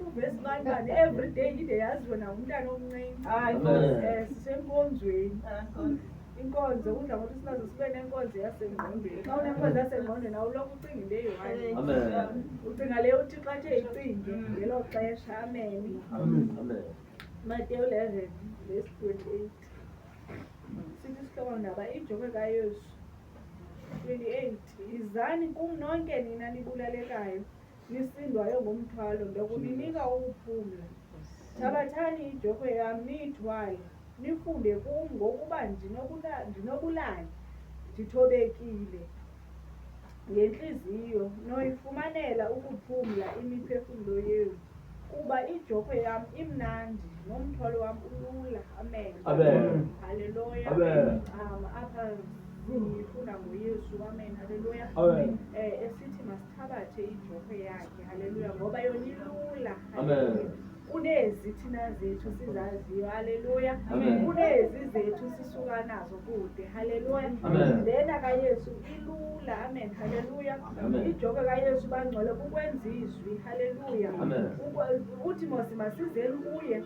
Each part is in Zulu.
uvesi bani every day ide yaziwe na umntana omncinci sisenkonzweni inkonzo udla ngokuthi sinazo sibe nenkonzo yasengqondweni xa unenkonzo yasengqondweni awulokhu ucinga into eyi-one ucinga leyo uthixo athe icinge ngelo xesha ameni Mateyu 11 verse 28 sithi isihloko ndaba ijoke kayesu 28 izani kum nonke nina nibulalekayo nisindwayo ngomthwalo ndokuninika ukuphumla thabathani ijoke yam niyithwale nifunde kum ngokuba ndinobulali ndithobekile ngentliziyo noyifumanela ukuphumla imiphefumlo yenu kuba ijoke yam imnandi nomthwalo wam ulula amen haleluya apha sifunda ngoyesu amen haleluya esithi masithabathe ijoke yakhe haleluya ngoba yona ilula haleluya kunezi thina zethu sizaziyo haleluya kunezi zethu sisuka nazo kude haleluya lena kayesu ilula amen haleluya ijoke kayesu bangcwele kukwenza izwi haleluya uthi mose masizeni kuye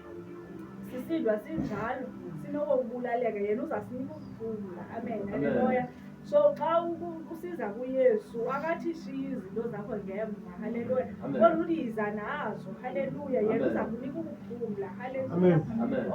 sisindwa sinjalo sinokubulaleka yena uzasinika ukuphumla amen haleluya so xa usiza kuyesu akathi shiya izinto zakho ngemva haleluya kodwa uthi yiza nazo haleluya yena uza kunika ukuphumla haleluya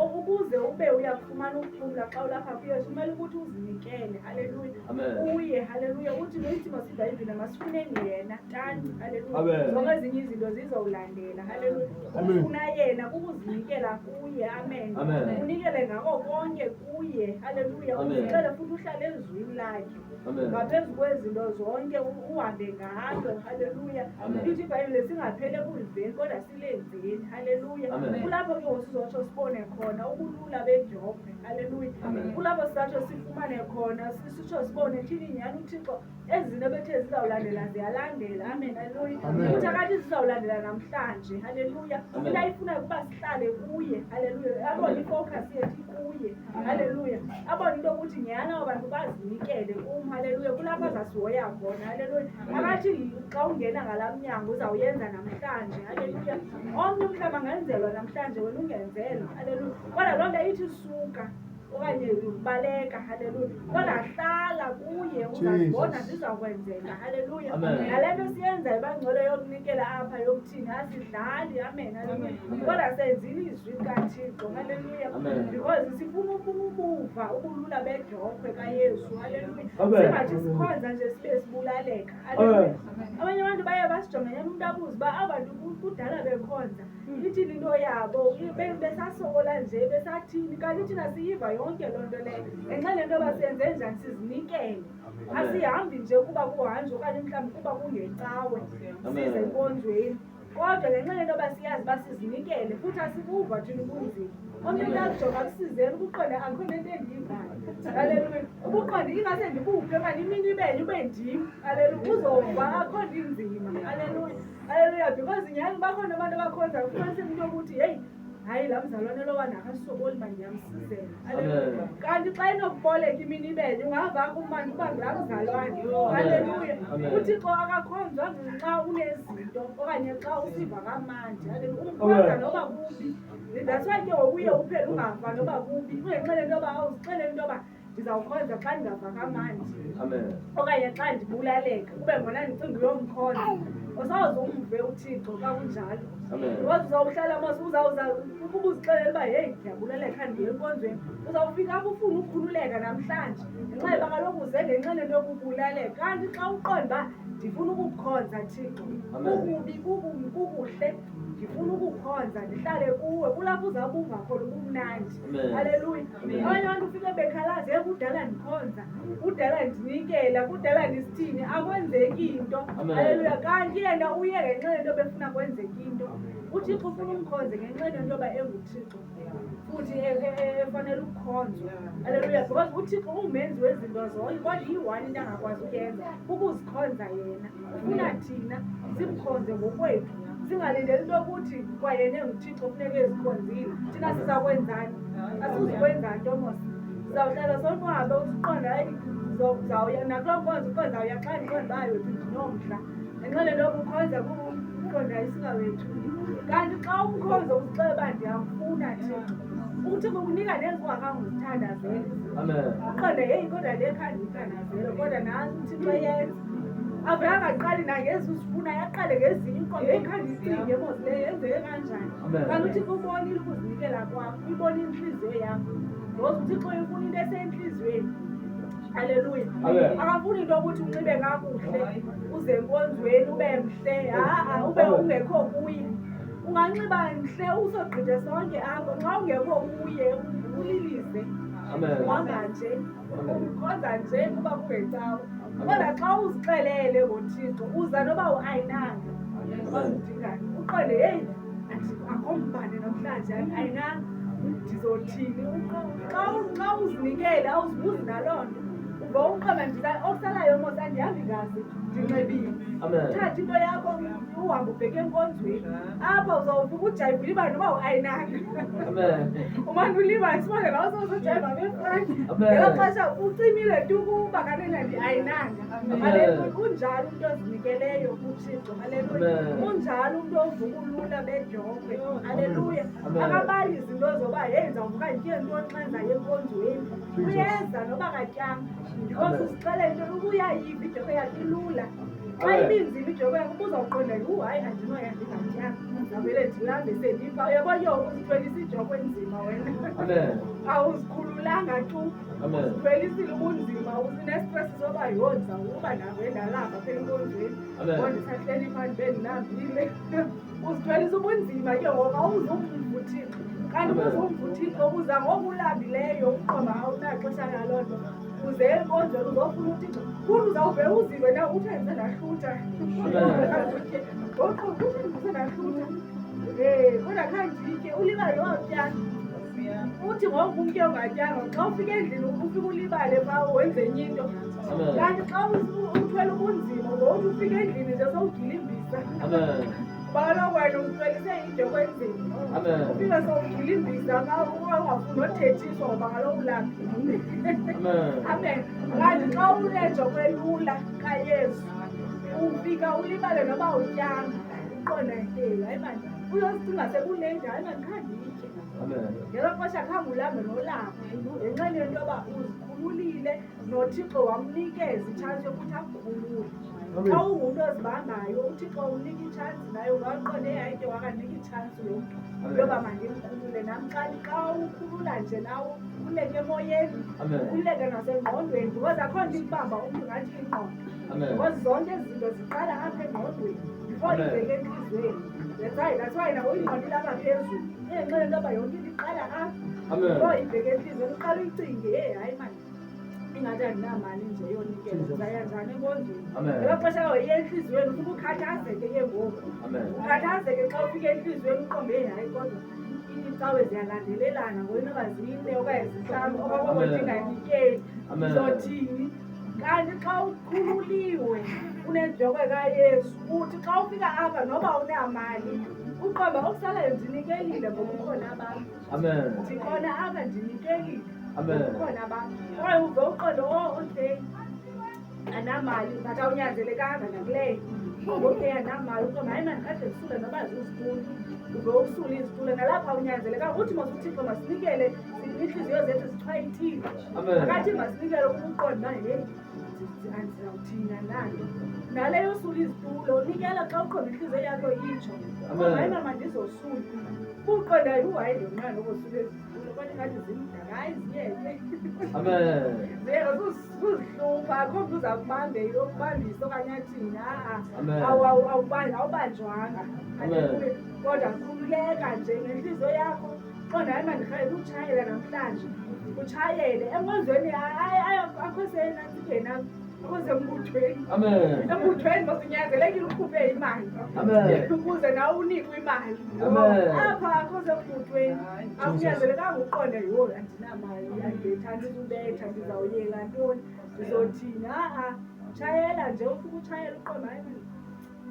ukuze ube uyafumana ukuphumla xa ulapha kuyesu kumele ukuthi uzinikele haleluya kuye haleluya uthi noyithi masibhayibhile masifuneni yena tanti haleluya zonke ezinye izinto zizowulandela haleluya ufuna yena kukuzinikela kuye amen unikele ngako konke kuye haleluya uzicele futhi uhlale ezwini lakhe ngaphezu kwezinto zonke uhambe ngalo haleluya lithi ibhayibhile singaphele ekuliveni kodwa silenzeni haleluya kulapho ke sizotsho sibone khona ubulula beJobe haleluya kulapho sizatsho sifumane khona sisitsho sibone thina inyani uthixo ezinto bethe zizawulandela ziyalandela amen haleluya ukuthi akathi zizawulandela namhlanje haleluya ila ifuna ukuba sihlale kuye haleluya abone ifocus yethu kuye haleluya abone into ukuthi nyana abantu bazinikele haleluya kulapho azasihoya khona haleluya akathi xa ungena ngalamnyango uzawuyenza namhlanje haleluya omnye umhlaba angenzelwa namhlanje wena ungenzelwa haleluya kodwa loo nto ithi suka okanye ubaleka haleluya kodwa hlala kuye uzazibona zizakwenzela haleluya nale nto siyenzayo bangcwele yokunikela apha yokuthini asidlali amen haleluya kodwa senzile izwi likaThixo haleluya because sifuna ubuva ubulula beJobe kayesu haleluya singathi sikhonza nje sibe sibulaleka haleluya abanye abantu baye basijongele umuntu abuze uba abantu kudala bekhonza ithini into yabo besasokola nje besathini kanti thina siyiva yonke loo nto leyo ngenxa lento basenze njani sizinikele asihambi nje kuba kuhanjwe okanye mhlawumbi kuba kungecawe size enkonzweni kodwa ngenxa lento basiyazi basizinikele futhi asikuva thina ubunzima omnye umntu akujonga akusizeni ukuqonda akho nento endiyivayo haleluya ukuqonda ingase ndikuphe okanye imini ibenye ube ndim haleluya uzova akho nto inzima haleluya haleluya because nyhani bakhona abantu abakhonza ufumanise into yokuthi heyi hayi laa mzalwane lowana akasoboli uba ndiyamsizela haleluya kanti xa inokuboleka imini ibenye ungava kumandi uba ngulaa mzalwane haleluya uthixo akakhonzwa xa unezinto okanye xa usiva kamandi haleluya umkhonza noba kubi that's why ke ngokuye uphele ungava noba kubi ungexele into yoba awuzixelele into yoba ndizawukhonza xa ndingava kamandi okanye xa ndibulaleka kube ngona ndicinga uyomkhonza usawuze umve uthixo xa kunjalo because uzawuhlala mos ukuba uzixelele uba heyi ndiyabulaleka ndiye enkonzweni uzawufika apho ufuna ukukhululeka namhlanje ngenxa yoba kaloku uze ngenxa lento yokubulaleka kanti xa uqonda uba ndifuna ukukukhonza Thixo kukubi kukuhle ndifuna ukukhonza ndihlale kuwe kulapho uzawubuva khona ubumnandi haleluya abanye abantu ufike bekhalaza kudala ndikhonza kudala ndinikela kudala ndisithini akwenzeki into haleluya kanti yena uye ngenxa lento befuna kwenzeka into uthixo ufuna umkhonze ngenxa lento yoba enguthixo futhi efanele ukukhonzwa haleluya because uthixo umenzi wezinto zonke kodwa iyi-one into angakwazi ukuyenza ukuzikhonza yena ufuna thina simkhonze ngokwethu singalindeli into yokuthi kwayena enguthixo funeka ezikhonzile thina sizakwenzani asizukwenza nto mos sizawuhlala sonwabe usiqonda hayi uzawuya nakuloo nkonzo uqonda zawuya xa ndiqonda uba yethu ndinomdla ngenxa lento yoba ukhonza kuqonda isika wethu kanti ukhonza uzixele uba ndiyakufuna Thixo. UThixo ukunika nezi ungakhange uzithandazele. Uqonde heyi kodwa le khandi ithandazele kodwa nasi uThixo yenza. Avele angaqali nangezi usifuna yaqale ngezinye inkonzo ekhandi icinge mos le yenzeke kanjani. Kanti uThixo ubonile ukuzinikela kwakho, uyibona inhliziyo yakho. Ngoba uThixo uyifuna into esenhliziyweni. Haleluya. Akafuni into ukuthi unxibe kakuhle uze enkonzweni ube mhle, ube ungekho kuye. Unganxiba mhle usogqithe sonke apho nxa ungekho kuye ulilise. Uhamba nje ukhonza nje kuba kungecawa. Kodwa xa uzixelele ngoThixo uza noba u-ayinanga abazidingayo uqonde heyi akho mbane namhlanje ayinanga ndizothini. Xa uzinikele awuzibuzi naloo nto uba uqoba okusalayo mos andihambi kazi ndinxebile. Thatha into yakho uhambe ubheke enkonzweni apha uzawuvuka ujayiva uliba noba u-ayinanga. Umane uliba sibone ngawo sozojayiva befront ngelo xesha ucimile tukuba kanena ndi-ayinanga. Haleluya. Kunjalo umntu ozinikeleyo kuThixo. Haleluya. Kunjalo umntu ovuka ulula bejokwe. Haleluya. Akabali izinto zoba heyi ndizawuvuka nditye ntoni xa ndizayo enkonzweni. Uyenza noba katyanga because usixele into ubuyayiva ijokwe yakhe ilula. Xa ibinzima ijokwe yakhe ubuzawuqonda hayi andinoya ndingatyanga ndizawuvele ndilambe sendifa. Uyabona uzithwelisa ijokwe enzima wena. Awuzikhululanga tu uzithwelisile ubunzima usinestress soba yho ndizawuba nawe ndalamba apha enkonzweni ngoba ndisahleli phaa ndibe ndilambile. Uzithwelisa ubunzima ke ngoku awuzumva uThixo. Kanti ubuzumva uThixo uza ngoku ulambileyo uqoba awunaxesha ngaloo nto uze enkonzweni uzofuna uThixo kuthi uzawuvele uzive na uthi ndisendahlutha ngoqoba uthi ndisendahlutha kodwa khanditye ulibale wawutyanga. Uthi ngoku umntu ongatyanga xa ufika endlini ufika ulibale phaa wenze enye into. Kanti xa uthwele ubunzima ngokuthi ufika endlini nje sowugilimbisa. Kaloku wena uzithwelise ijokwe enzima. Ufika sowugilimbisa ungafuni nothethiswa ngoba kaloku ulambile. Amen. Kanti xa unejokwe elula kaYesu ufika ulibale noba utyanga uqonda hayi mani uyozicinga sekunenja hayi mani khanditye. Ngelo xesha khange ulambe nolamba ngenxeni yento yoba uzikhululile noThixo wamnikeza itshansi yokuthi akukhulule. Xa ungumntu ozibambayo uThixo unika itshansi nayo ungaqonde hayi ke wakanika itshansi lo mntu yoba mandimkhulule. Nam xa ukhulula nje nawe ukhululeke emoyeni ukhululeke nasengqondweni because akho nto ikubamba umntu ngathi ingqondo. Because zonke ezi zinto ziqala apha engqondweni before ibheke entliziyweni. That's why nawe ingqondo ilapha phezulu ingenxeni into yoba yonke into iqala apha before ibheke entliziyweni uqala uyicinge hayi mani ingathi andinamali nje yonikela ndizaya njani enkonzweni. Ngelo xesha iya entliziyweni ufike ukhathazeke ke ngoku. Ukhathazeke xa ufika entliziyweni uqombe hayi kodwa iicawe ziyalandelelana ngokunoba zine okanye zihlanu okoko ndinganikeli ndizothini. Kanti xa ukhululiwe unejokwe kaYesu uthi xa ufika apha noba unamali uqomba okusalayo ndinikelile ngoba ukhona abantu. Ndikhona apha ndinikelile ukhona abantu. Kwaye uve uqondo okay anamali but awunyanzelekanga nakuleyo. Okay anamali uqomba hayi mani kade ndisule noba zizitulo uve usule izitulo nalapha awunyanzelekanga. Uthi masuthixo masinikele iintliziyo zethu zichwayithile. Akathi masinikele ukuqonda heyi andizawuthina nalo naleyo usula izitulo unikela xa uqonda intliziyo yakho itsho hayi mama ndizosula uqonda hayi ndiyonqanda ukosula izitulo kodwa ingathi zimdaka hayi ziyeke zuzihlupha akho mntu uza kubambe yokubambisa okanye athini awubanjwanga. Kodwa khululeka nje ngentliziyo yakho qonda hayi mandirhalela utshayela namhlanje utshayele enkonzweni akho senantsingeni apha akho sembuthweni. Embuthweni masunyanzelekile ukhuphe imali ukuze nawe unikwe imali apha akho sembuthweni. Akunyanzelekanga uqonde yho andinamali andiyethandisa ubetha ndizawuyela ntoni ndizothini tshayela nje ufika utshayela uqonda hayi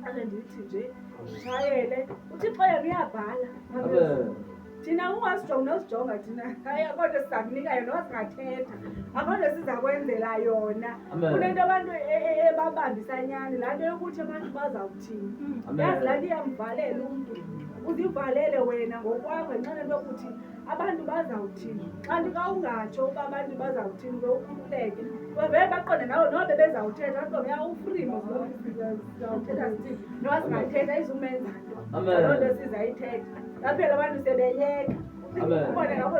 ake ndithi nje utshayele uThixo yena uyabhala. Thina ungasijongi nosijonga thina hayi akho nto sizakunika yona noba singathetha akho nto sizakwenzela yona. Kunento abantu ebabambisanyani laa nto yokuthi abantu bazawuthini. Yazi laa nto iyamvalela umntu uzivalele wena ngokwakho ngenxa yento yokuthi abantu bazawuthini. Xa ndikawungatsho uba abantu bazawuthini ukhululeke bavele baqonde nawe noba bezawuthetha kodwa ufrimo sizawuthetha sithini noba singathetha izumenza nto loo nto sizayithetha baphela abantu sebeyeka ubone ngabo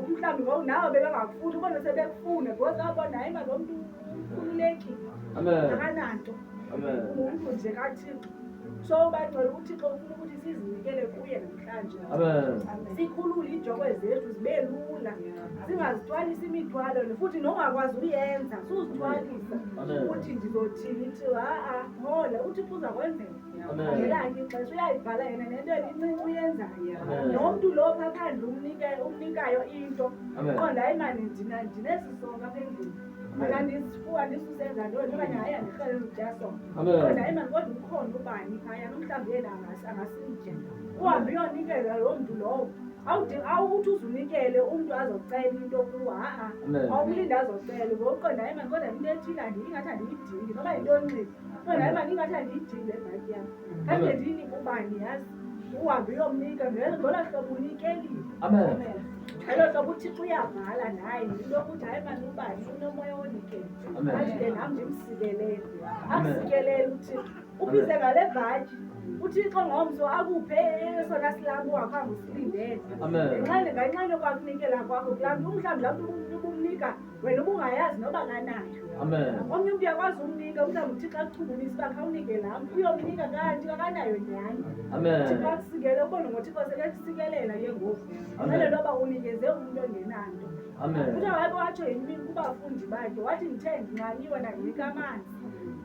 mhlawumbi ngoku nawe bebengakufuni ubone sebekufuna because abona hayi manje umntu ukhululekile akananto ngumntu nje kaThixo. So bangcwele uThixo ufuna ukuthi sizinikele kuye namhlanje sikhulule iijokwe zethu zibe lula singazithwalisi imithwalo futhi nongakwazi uyenza suzithwalisa ukuthi ndizothini ithi hola uThixo uza kwenzela ngelanga ixesha uyayibhala yena nento encinci uyenzayo nomntu lo phaa phandle umnikayo into qonda hayi mani ndinesisonga apha endlini andisifuwa ndisusenza ntoni okanye hayi andirhele utyasonga kodwa hayi mani kodwa ukhona ubani phayana umhlawumbi yena angasitya uhambe uyonikela loo mntu lowo awukuthi uzunikele umntu azocela into kuwo awumlinde azocela ngokuqonda hayi mani kodwa into ethile ingathi andiyidingi noba yintoni nxiba qonda hayi mani ingathi andiyidingi le bhaki yam khange ndiyinike ubani yazi uhambe uyomnika ngolaa hlobo unikelile elo hlobo uThixo uyabhala naye into yokuthi hayi mani ubani unomoya wonikela athi ke nam ndimsikelele akusikelele uThixo ubize ngale bhatyi uThixo ngomso akuphe esona silambu wakhange usilindele ngenxa yokwakunikela kwakho kulaa mntu mhlawumbi laa mntu ubumnika wena ubungayazi noba kanayo omnye umntu uyakwazi umnika mhlawumbi uThixo akuchubulise uba khawunike laa mntu uyomnika kanti kakanayo nyhani uThixo akusikele ubone ngoThixo sekesikelela ke ngoku ngenxa loba unikeze umntu ongenanto kuthiwa wake watsho yimini kubafundi bakhe wathi ndithe ndinqanyiwe nandinika amanzi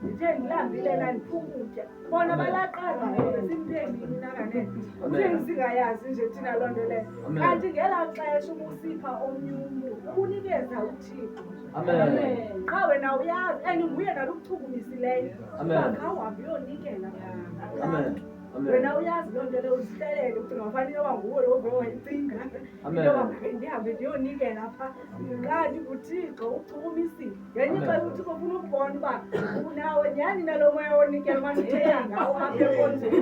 ndithe ndilambile nandiphukutya bona balaqazayo besimphendini nakanene singayazi nje thina loo nto leyo kanti ngelaa xesha ubusipha omnye umntu ubunikeza uThixo qha wena uyazi and nguye nalukuchumisileyo khawuhambe uyonikela wena uyazi loo nto leyo uzihlelele ucinga wafanele yoba nguwo lo ove wayicinga intoba ndihambe ndiyonikela phaa kanti uThixo uchukumisile ngenye ixesha uThixo ufuna ukubona uba nawe nyhani nalo moya wonikela manje utheya ngawo apha enkonzweni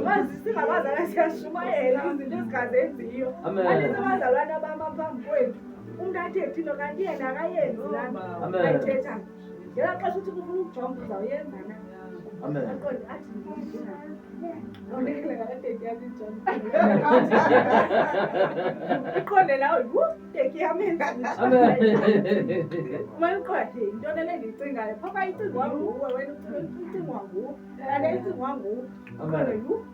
ukazi singabazala siyashumayela izinto ezingazenziyo andithi abazalwana bam aphambi kwethu umntu athethile kanti yena akayenzi laa nto ayithetha ngelaa xesha uThixo ufuna ukujonga uzawuyenza na aqonde athi iqonde nawe teki yamenza umaliqonde intona le ndiyicingayo phaa icingwa nguwe wena ucingwa nguwe kanti ayicingwa nguwe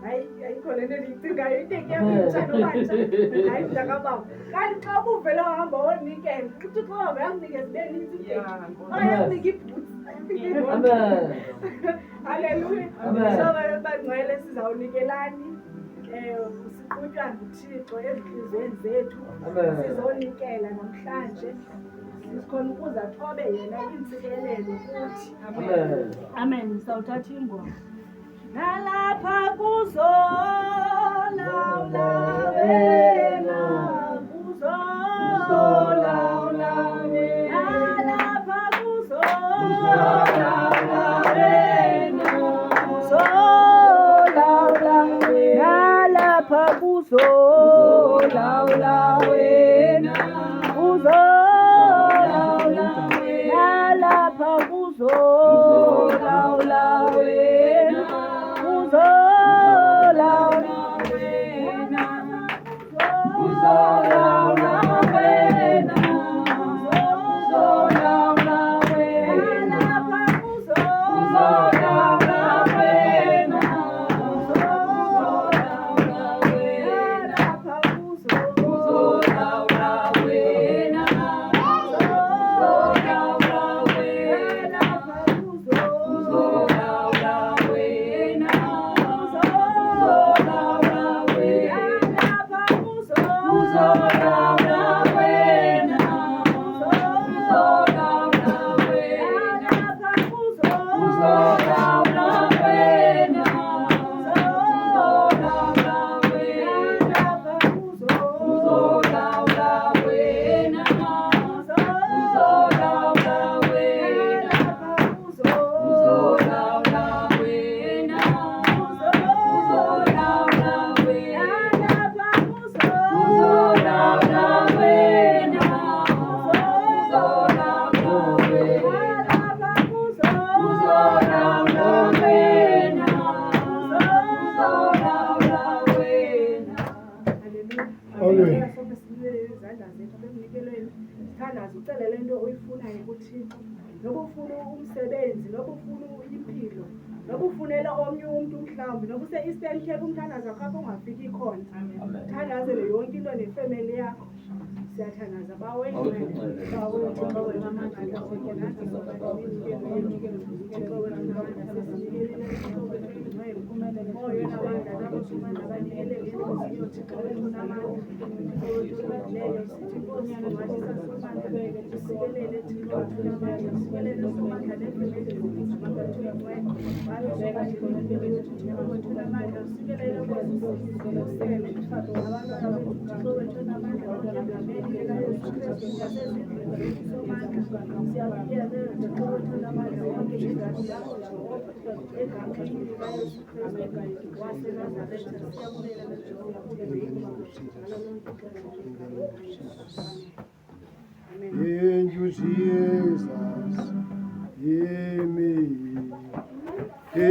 hayi ayikho le nto ndiyicingayo iteki yamenza nobatsha hayi mntakababa kanti xa kuvele wahamba wonikela uThixo wahamba yakunikeza ibe nintsi iteki ayakunika ibhutsi haleluya so bangcwele sizawunikelani siqhutywa nguThixo ezinhliziyweni zethu sizonikela namhlanje sikhona ukuze athobe yena intsikelelo kuthi amen sawuthatha ingoma nalapha kuzo lawula wena kuzo lawula wena nalapha kuzo lawula wena kuzo lawula wena nalapha kuzo lawula wena kuzo lawula wena nalapha kuzo lawula wena kuzo lawula wena kuzo lawula wena kuThixo, noba ufuna umsebenzi, noba ufuna impilo, noba ufunela omnye umuntu mhlawumbi, noba use-Eastern Cape umthandazo wakho ungafiki khona, uthandazele yonke into nefemeli yakho. Siyathandaza Thank you, Jesus.